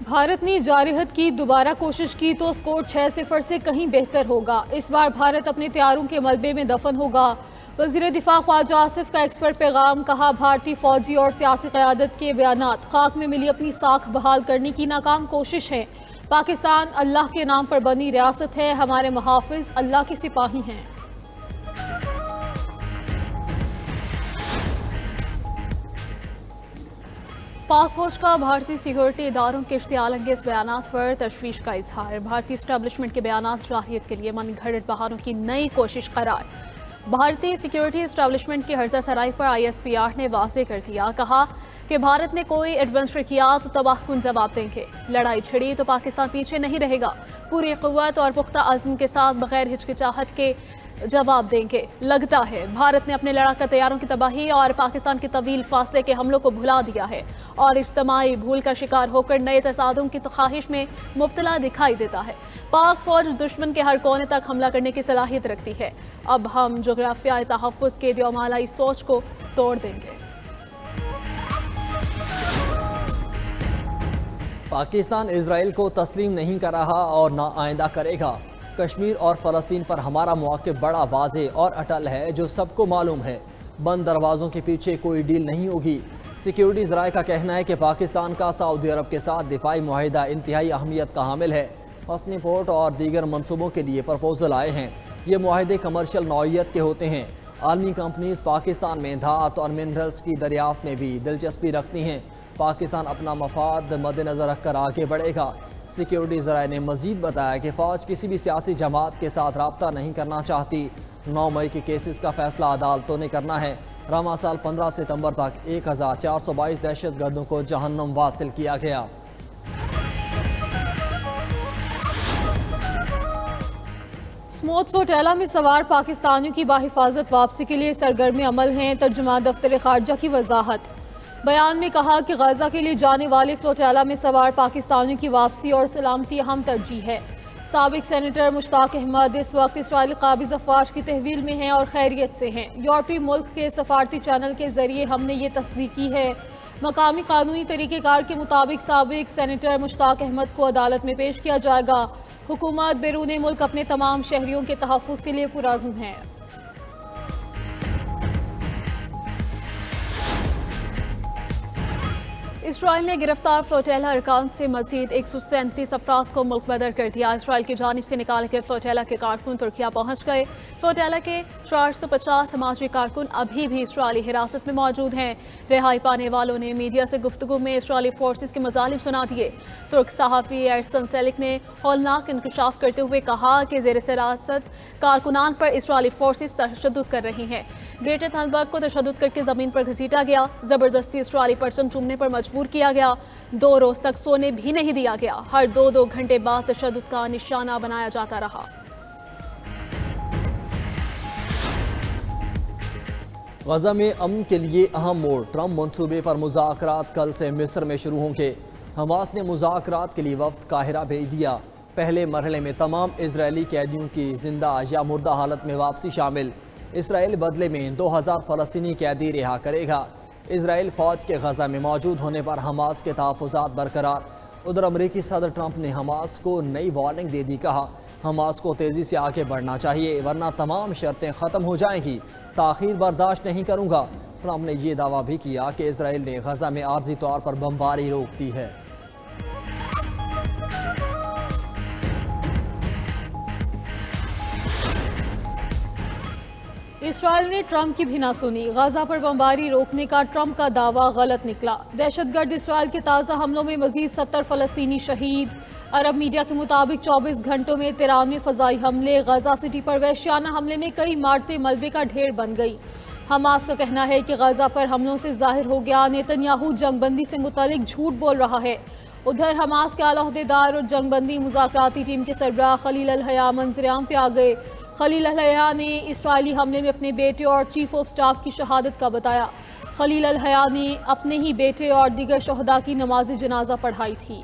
भारत ने जारहत की दोबारा कोशिश की तो स्कोर 6-0 से कहीं बेहतर होगा। इस बार भारत अपने तैयारों के मलबे में दफन होगा। वज़ीर दिफा ख्वाजा आसिफ का एक्सपर्ट पैगाम, कहा भारतीय फौजी और सियासी क़यादत के बयानात खाक में मिली अपनी साख बहाल करने की नाकाम कोशिश है। पाकिस्तान अल्लाह के नाम पर बनी रियासत है, हमारे मुहाफिज अल्लाह के सिपाही हैं। पाक फौज का भारतीय सिक्योरिटी इदारों के इश्तियाल अंगेज बयानात पर तशवीश का इजहार। भारतीय इस्टेब्लिशमेंट के बयानात जाहिलियत के लिए मन घड़त बहानों की नई कोशिश करार। भारतीय सिक्योरिटी इस्टेब्लिशमेंट की हर्जा सराई पर ISPR ने वाज़ेह कर दिया, कहा कि भारत ने कोई एडवेंचर किया तो तबाहकुन जवाब देंगे। लड़ाई छिड़ी तो पाकिस्तान पीछे नहीं रहेगा, पूरी क़ुव्वत और पुख्ता अज़्म के साथ बगैर हिचकिचाहट के जवाब देंगे। लगता है भारत ने अपने लड़ाका तैयारों की तबाही और पाकिस्तान के तवील फासले के हमलों को भुला दिया है और इज्तमाई भूल का शिकार होकर नए तसादुम की ख्वाहिश में मुब्तला दिखाई देता है। पाक फौज दुश्मन के हर कोने तक हमला करने की सलाहियत रखती है। अब हम जोग्राफियाई तहफ़्फ़ुज़ के दियोमालाई सोच को तोड़ देंगे। पाकिस्तान इजराइल को तस्लीम नहीं कर रहा और ना आइंदा करेगा। कश्मीर और फ़लस्तीन पर हमारा मौक़िफ़ बड़ा वाज़ेह और अटल है, जो सबको मालूम है। बंद दरवाज़ों के पीछे कोई डील नहीं होगी। सिक्योरिटी ज़राए का कहना है कि पाकिस्तान का सऊदी अरब के साथ दिफाई मुआहिदा इंतहाई अहमियत का हामिल है। हसनी पोर्ट और दीगर मनसूबों के लिए प्रपोजल आए हैं। ये मुआहिदे कमर्शियल नौइयत के होते हैं। आलमी कंपनीज पाकिस्तान में धात और मिनरल्स की दरियाफ्त में भी दिलचस्पी रखती हैं। पाकिस्तान अपना मफाद मद्देनज़र रखकर आगे बढ़ेगा। सिक्योरिटी ज़राए ने मज़ीद बताया कि फ़ौज किसी भी सियासी जमात के साथ रब्ता नहीं करना चाहती। 9 मई के केसेस का फैसला अदालतों ने करना है। रमा साल 15 सितंबर तक 1422 दहशत गर्दों को जहन्नुम वासिल किया गया। स्मूथ फ्लोटेला में सवार पाकिस्तानियों की बाहिफाजत वापसी के लिए सरगर्म अमल हैं। तर्जुमान दफ्तर खारजा की वजाहत। बयान में कहा कि गजा के लिए जाने वाले फ्लोटेला में सवार पाकिस्तानियों की वापसी और सलामती अहम तरजीह है। साबिक सेनेटर मुश्ताक अहमद इस वक्त इसराइली काबिज अफवाज की तहवील में हैं और खैरियत से हैं। यूरोपीय मुल्क के सफारती चैनल के जरिए हमने ये तस्दीक की है। मकामी कानूनी तरीक़ेकार के मुताबिक साबिक सेनेटर मुश्ताक अहमद को अदालत में पेश किया जाएगा। हुकूमत बैरून मुल्क अपने तमाम शहरियों के तहफ़्फ़ुज़ के लिए पुरअज़्म है। इसराइल ने गिरफ्तार फ्लोटेला अरकान से मजीद 137 अफराद को मुल्क बदर कर दिया। इसराइल की जानिब से निकाले गए फ्लोटेला के कारकुन तुर्किया पहुंच गए। फ्लोटेला के 450 समाजी कारकुन अभी भी इसराइली हिरासत में मौजूद हैं। रिहाई पाने वालों ने मीडिया से गुफ्तगू में इसराइली फोर्सेस के मजालिम सुना दिए। तुर्क सहाफ़ी एरसन सेलिक ने हौलनाक इंकशाफ करते हुए कहा कि ज़ेर हिरासत कारकुनान पर इसराइली फोर्सेस तशद्दुद कर रही हैं। ग्रेटर तलबर्ग को तशद्दुद करके ज़मीन पर घसीटा गया। ज़बरदस्ती इसराइली परचम चूमने पर मजबूर किया गया। 2 रोज तक सोने भी नहीं दिया गया। हर 2 घंटे बाद तशद्दुद का निशाना बनाया जाता रहा। गजा में अमन के लिए अहम मोड़। ट्रंप मंसूबे पर मुज़ाकरात कल से मिस्र में शुरू होंगे। हमास ने मुज़ाकरात के लिए वफ्द काहिरा भेज दिया। पहले मरहले में तमाम इजरायली कैदियों की जिंदा या मुर्दा हालत में वापसी शामिल। इसराइल बदले में 2000 फ़लस्तीनी कैदी रिहा करेगा। इसराइल फ़ौज के गजा में मौजूद होने पर हमास के तहफ़्फ़ुज़ात बरकरार। उधर अमरीकी सदर ट्रंप ने हमास को नई वार्निंग दे दी। कहा हमास को तेज़ी से आगे बढ़ना चाहिए वरना तमाम शर्तें ख़त्म हो जाएंगी। ताख़ीर बर्दाश्त नहीं करूँगा। ट्रंप ने यह दावा भी किया कि इसराइल ने गजा में आर्जी तौर पर बमबारी रोक दी है। इसराइल ने ट्रंप की भी ना सुनी। गजा पर बमबारी रोकने का ट्रंप का दावा गलत निकला। दहशतगर्द इसराइल के ताज़ा हमलों में मजीद 70 फ़लस्तीनी शहीद। अरब मीडिया के मुताबिक 24 घंटों में 93 फ़ज़ाई हमले। गजा सिटी पर वहशियाना हमले में कई इमारतें मलबे का ढेर बन गई। हमास का कहना है कि गजा पर हमलों से जाहिर हो गया नेतन्याहू जंगबंदी से मुतालिक झूठ बोल रहा है। उधर हमास के आला अहदेदार और जंगबंदी मुज़ाकराती टीम के सरबराह खलील अल हया मंजर-ए-आम पे आ गए। खलील अल हया ने इसराइली हमले में अपने बेटे और चीफ ऑफ स्टाफ की शहादत का बताया। खलील अल हया ने अपने ही बेटे और दीगर शहदा की नमाज जनाजा पढ़ाई थी।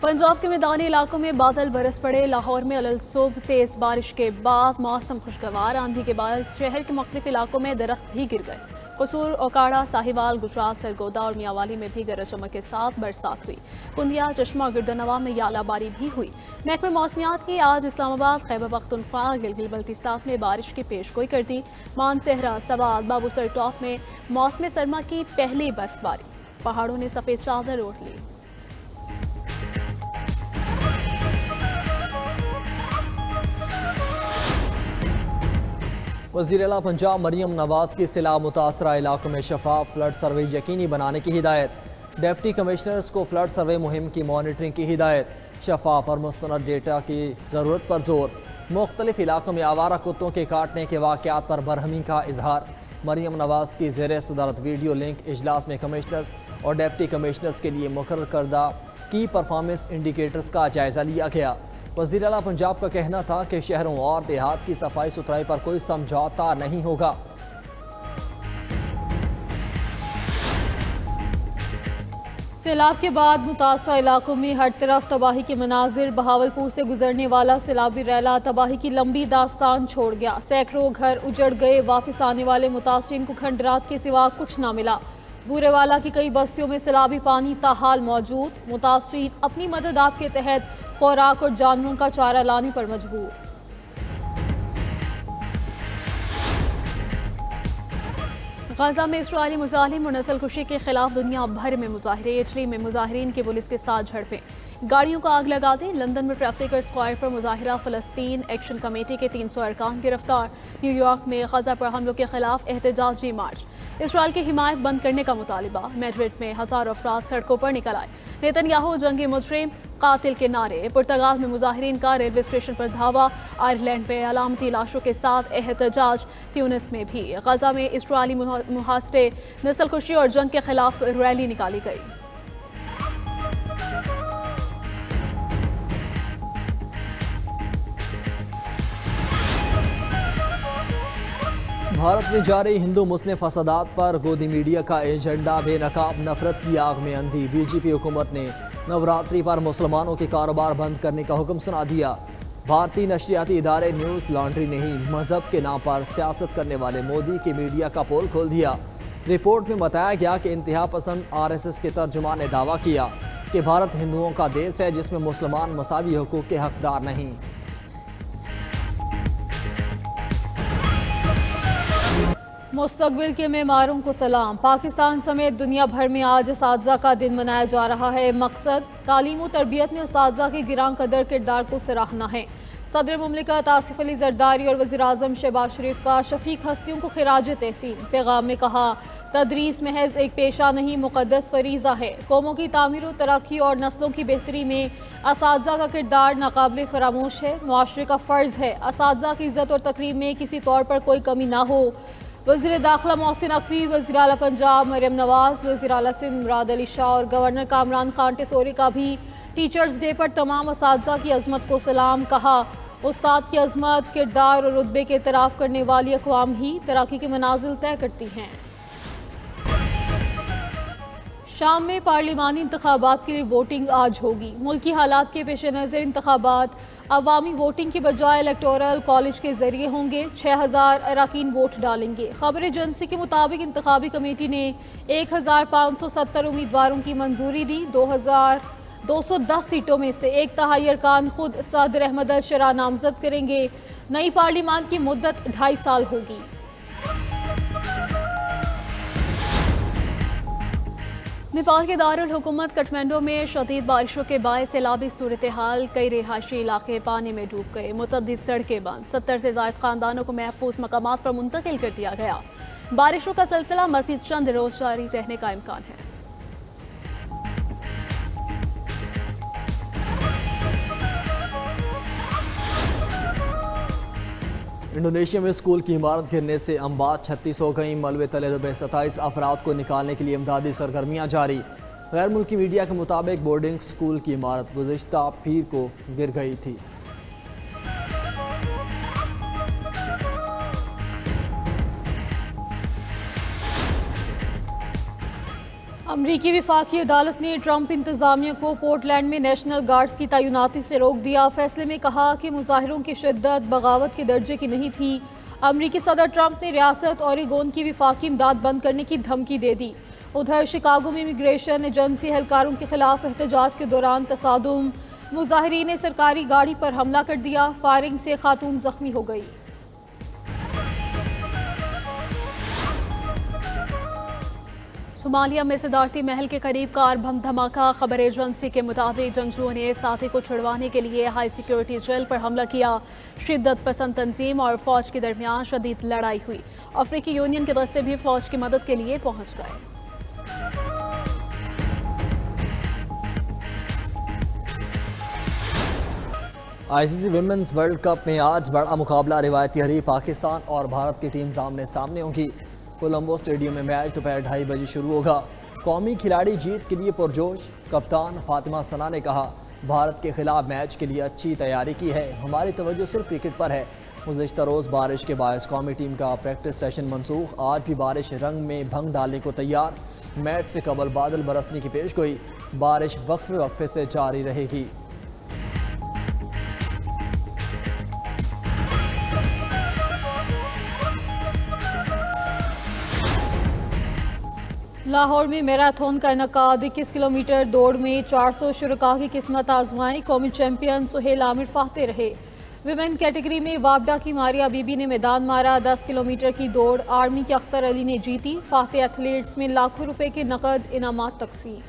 पंजाब के मैदानी इलाकों में बादल बरस पड़े। लाहौर में अलसुब तेज बारिश के बाद मौसम खुशगवार। आंधी के बाद शहर के मुख्तलिफ इलाकों में दरख्त भी गिर गए। कसूर, ओकाड़ा, साहिवाल, गुजरात, सरगोदा और मियावाली में भी गरज चमक के साथ बरसात हुई। कुंदिया, चश्मा और गिरदनवा में यालाबारी भी हुई। महकमे मौसमियात की आज इस्लामाबाद, खैबर पख्तूनख्वा, गिलगित बल्तिस्तान में बारिश की पेशगोई कर दी। मानसहरा, सवात, बाबूसर टॉप में मौसम सरमा की पहली बर्फबारी, पहाड़ों ने सफ़ेद चादर ओढ़ ली। वज़ीर-ए-आला पंजाब मरियम नवाज की सैलाब मुतासरा इलाकों में शफाफ फ्लड सर्वे यकीनी बनाने की हिदायत। डिप्टी कमिश्नर्स को फ्लड सर्वे मुहिम की मॉनिटरिंग की हिदायत। शफाफ और मुस्तनद डेटा की ज़रूरत पर जोर। मुख्तलिफ इलाकों में आवारा कुत्तों के काटने के वाक़यात पर बरहमी का इजहार। मरियम नवाज की ज़ेर सदारत वीडियो लिंक इजलास में कमिश्नर्स और डिप्टी कमिश्नर्स के लिए मुकर्रर करदा की परफॉर्मेंस इंडिकेटर्स का जायज़ा लिया गया। वज़ीर-ए-आला पंजाब का कहना था कि शहरों और देहात की सफाई सुथराई पर कोई समझौता नहीं होगा। सैलाब के बाद मुतासरा इलाकों में हर तरफ तबाही के मनाजिर। बहावलपुर से गुजरने वाला सैलाबी रैला तबाही की लंबी दास्तान छोड़ गया। सैकड़ों घर उजड़ गए। वापस आने वाले मुतासरीन को खंडरात के सिवा कुछ ना मिला। बूरेवाला की कई बस्तियों में सैलाबी पानी ताहाल मौजूद। मुतासरीन अपनी मदद आप के तहत खुराक और जानवरों का चारा लाने पर मजबूर। गाजा में इस्राईली मुजालिम और नस्ल कुशी के खिलाफ दुनिया भर में मुजाहरे। इटली में मुजाहिरीन की पुलिस के साथ झड़पें, गाड़ियों को आग लगा दी। लंदन में ट्रैफिकर स्क्वायर पर मुजाहिरा। फ़लस्तीन एक्शन कमेटी के 300 अरकान गिरफ्तार। न्यूयॉर्क में गजा पर हमलों के खिलाफ एहतजाजी मार्च। इसराइल की हिमायत बंद करने का मुतालिबा। मैड्रिड में हज़ारों अफराद सड़कों पर निकल आए। नेतन्याहू जंगी मुजरिम, कातिल के नारे। पुर्तगाल में मुजाहिरीन का रेलवे स्टेशन पर धावा। आयरलैंड में अलामती लाशों के साथ एहतजाज। ट्यूनिस में भी गजा में इसराइली मुहासरे, नस्ल कुशी और जंग के खिलाफ रैली निकाली गई। भारत में जारी हिंदू मुस्लिम फसादात पर गोदी मीडिया का एजेंडा बेनकाब नफरत की आग में अंधी। बीजेपी हुकूमत ने नवरात्रि पर मुसलमानों के कारोबार बंद करने का हुक्म सुना दिया। भारतीय नशरियाती इदारे न्यूज़ लॉन्ड्री ने ही मजहब के नाम पर सियासत करने वाले मोदी के मीडिया का पोल खोल दिया। रिपोर्ट में बताया गया कि इंतहा पसंद RSS के तर्जुमान ने दावा किया कि भारत हिंदुओं का देश है जिसमें मुसलमान मसावी हुकूक के हकदार नहीं। मुस्तकबिल के मेमारों को सलाम। पाकिस्तान समेत दुनिया भर में आज असातिज़ा का दिन मनाया जा रहा है। मकसद तालीम और तरबियत में असातिज़ा के गिरां कदर किरदार को सराहना है। सदर मुमलिकत आसिफ अली जरदारी और वज़ीर आज़म शहबाज शरीफ का शफीक हस्तियों को खिराज तहसीन। पैगाम में कहा, तदरीस महज एक पेशा नहीं, मुक़द्दस फरीज़ा है। कौमों की तामीर और तरक्की और नस्लों की बेहतरी में असातिज़ा का किरदार नाकाबिले फरामोश है। मुआशरे का फ़र्ज़ है असातिज़ा की इज़्ज़त और तकरीम में किसी तौर पर कोई कमी ना हो। वज़ीर दाखिला मोहसिन नकवी, वज़ीर आला पंजाब मरियम नवाज, वज़ीर आला सिंध मुराद अली शाह और गवर्नर कामरान खान टेसोरी का भी टीचर्स डे पर तमाम असातिज़ा की अज़मत को सलाम। कहा, उस्ताद की अज़मत, किरदार और रुतबे के इतराफ़ करने वाली अक़वाम ही तरक्की के मनाज़िल तय करती हैं। शाम में पार्लिमानी इंतखाबात के लिए वोटिंग आज होगी। मुल्की हालात के पेश नज़र इंतखाबात अवामी वोटिंग की बजाय इलेक्टोरल कॉलेज के जरिए होंगे। 6000 अरकान वोट डालेंगे। खबर एजेंसी के मुताबिक इंतखाबी कमेटी ने 1570 उम्मीदवारों की मंजूरी दी। 2210 सीटों में से 1/3 अरकान खुद सदर अहमद अल शरा नामजद करेंगे। नई पार्लिमान की मुद्दत 2.5 साल होगी। नेपाल के दारुल हुकूमत काठमांडू में शदीद बारिशों के बायस सैलाबी सूरत हाल। कई रिहायशी इलाके पानी में डूब गए। मुतअद्दिद सड़कें बंद। 70 से ज़ायद खानदानों को महफूज मकामात पर मुंतकिल कर दिया गया। बारिशों का सिलसिला मज़ीद चंद रोज जारी रहने का इम्कान है। इंडोनेशिया में स्कूल की इमारत गिरने से अम्बात 36 हो गई। मलबे तले दबे 27 अफराद को निकालने के लिए इमदादी सरगर्मियाँ जारी। गैर मुल्की मीडिया के मुताबिक बोर्डिंग स्कूल की इमारत गुज़िश्ता पीर को गिर गई थी। अमरीकी विफाकी अदालत ने ट्रंप इंतजामिया को पोर्टलैंड में नेशनल गार्ड्स की तैनाती से रोक दिया। फैसले में कहा कि मुजाहिरों की शिद्दत बगावत के दर्जे की नहीं थी। अमरीकी सदर ट्रंप ने रियासत ओरेगोन की वफाकी इमदाद बंद करने की धमकी दे दी। उधर शिकागो में इमिग्रेशन एजेंसी एहलकारों के खिलाफ एहतजाज के दौरान तसादुम, मुजाहिरीन ने सरकारी गाड़ी पर हमला कर दिया, फायरिंग से खातून जख्मी हो गई। सोमालिया में सदारती महल के करीब कार बम धमाका। खबर एजेंसी के मुताबिक जंगजुओं ने साथी को छुड़वाने के लिए हाई सिक्योरिटी जेल पर हमला किया। शिद्दत पसंद तंजीम और फौज के दरमियान शदीद लड़ाई हुई। अफ्रीकी यूनियन के दस्ते भी फौज की मदद के लिए पहुंच गए। आईसीसी विमेंस वर्ल्ड कप में आज बड़ा मुकाबला रिवायती हरीफ पाकिस्तान और भारत की टीम सामने सामने होगी। कोलंबो स्टेडियम में मैच दोपहर 2:30 बजे शुरू होगा। कौमी खिलाड़ी जीत के लिए पुरजोश। कप्तान फातिमा सना ने कहा, भारत के खिलाफ मैच के लिए अच्छी तैयारी की है, हमारी तवज्जो सिर्फ क्रिकेट पर है। गुज़िश्ता रोज़ बारिश के बायस कौमी टीम का प्रैक्टिस सेशन मनसूख। आज भी बारिश रंग में भंग डालने को तैयार। मैच से कबल बादल बरसने की पेशगोई। बारिश वक्फे वक्फे से जारी रहेगी। लाहौर में मैराथन का इनकाद। 21 किलोमीटर दौड़ में 400 शुरका की किस्मत आजमाई। कौमी चैंपियन सुहेल आमिर फाते रहे। विमेन कैटेगरी में वापडा की मारिया बीबी ने मैदान मारा। 10 किलोमीटर की दौड़ आर्मी के अख्तर अली ने जीती। फाते एथलीट्स में लाखों रुपए के नकद इनामात तकसीम।